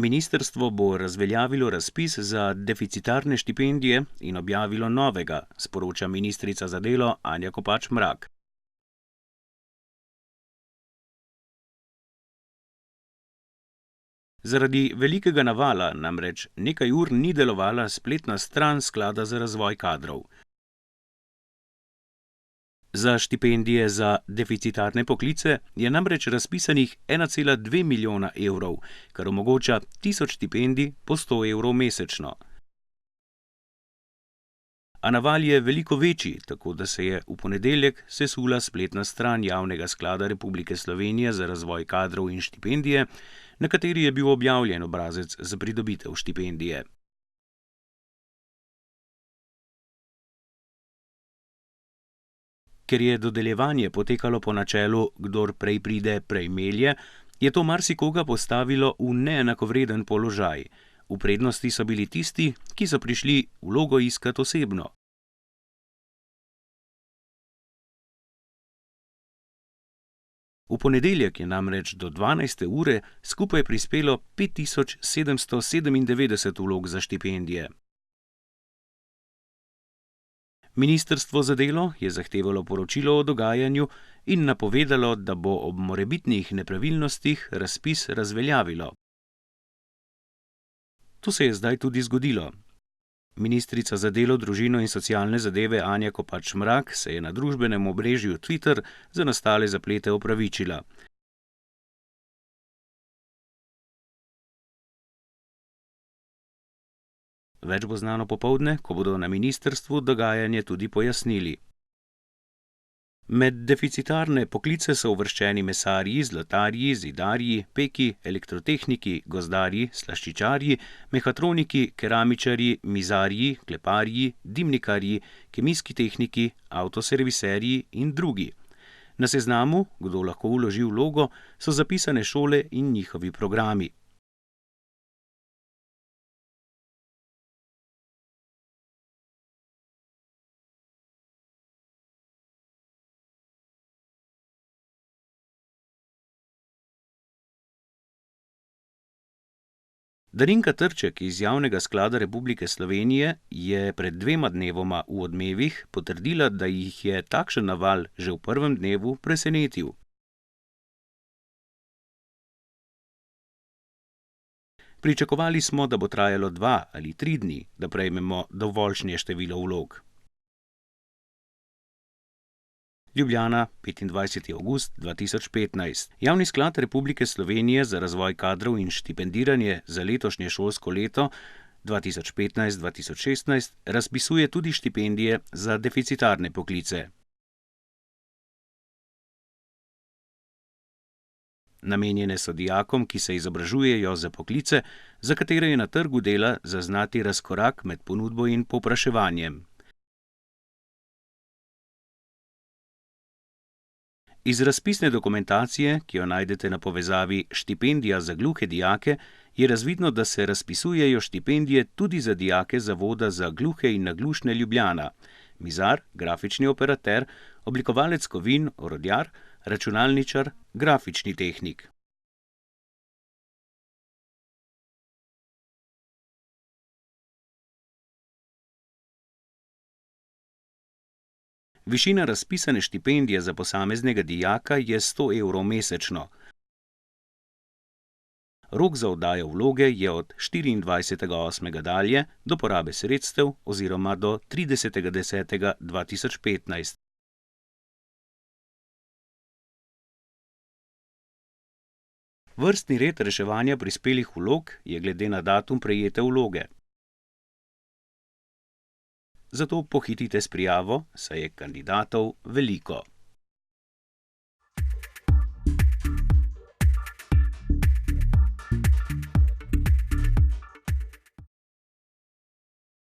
Ministrstvo bo razveljavilo razpis za deficitarne štipendije in objavilo novega, sporoča ministrica za delo Anja Kopač Mrak. Zaradi velikega navala namreč nekaj ur ni delovala spletna stran Sklada za razvoj kadrov. Za štipendije za deficitarne poklice je namreč razpisanih 1,2 milijona evrov, kar omogoča 1000 štipendij po 100 evrov mesečno. A naval je veliko večji, tako da se je v ponedeljek sesula spletna stran Javnega sklada Republike Slovenije za razvoj kadrov in štipendije, na kateri je bil objavljen obrazec za pridobitev štipendije. Ker je dodeljevanje potekalo po načelu kdor prej pride, prej melje, je to marsikoga postavilo v neenakovreden položaj. V prednosti so bili tisti, ki so prišli vlogo iskat osebno. V ponedeljek je namreč do 12. ure skupaj prispelo 5797 vlog za štipendije. Ministrstvo za delo je zahtevalo poročilo o dogajanju in napovedalo, da bo ob morebitnih nepravilnostih razpis razveljavilo. To se je zdaj tudi zgodilo. Ministrica za delo, družino in socialne zadeve Anja Kopač Mrak se je na družbenem omrežju Twitter za nastale zaplete opravičila. Več bo znano popoldne, ko bodo na ministrstvu dogajanje tudi pojasnili. Med deficitarne poklice so uvrščeni mesarji, zlatarji, zidarji, peki, elektrotehniki, gozdarji, slaščičarji, mehatroniki, keramičarji, mizarji, kleparji, dimnikarji, kemijski tehniki, avtoserviserji in drugi. Na seznamu, kdo lahko vloži vlogo, so zapisane šole in njihovi programi. Darinka Trček iz Javnega sklada Republike Slovenije je pred 2 dnevoma v Odmevih potrdila, da jih je takšen naval že v prvem dnevu presenetil. Pričakovali smo, da bo trajalo 2 ali 3 dni, da prejmemo dovoljšnje število vlog. Ljubljana, 25. avgust 2015. Javni sklad Republike Slovenije za razvoj kadrov in štipendiranje za letošnje šolsko leto 2015-2016 razpisuje tudi štipendije za deficitarne poklice. Namenjene so dijakom, ki se izobražujejo za poklice, za katere je na trgu dela zaznati razkorak med ponudbo in povpraševanjem. Iz razpisne dokumentacije, ki jo najdete na povezavi Štipendija za gluhe dijake, je razvidno, da se razpisujejo štipendije tudi za dijake Zavoda za gluhe in naglušne Ljubljana: mizar, grafični operater, oblikovalec kovin, orodjar, računalničar, grafični tehnik. Višina razpisane štipendije za posameznega dijaka je 100 evrov mesečno. Rok za oddajo vloge je od 24.8. dalje do porabe sredstev oziroma do 30.10.2015. Vrstni red reševanja prispelih vlog je glede na datum prejete vloge. Zato pohitite s prijavo, saj je kandidatov veliko.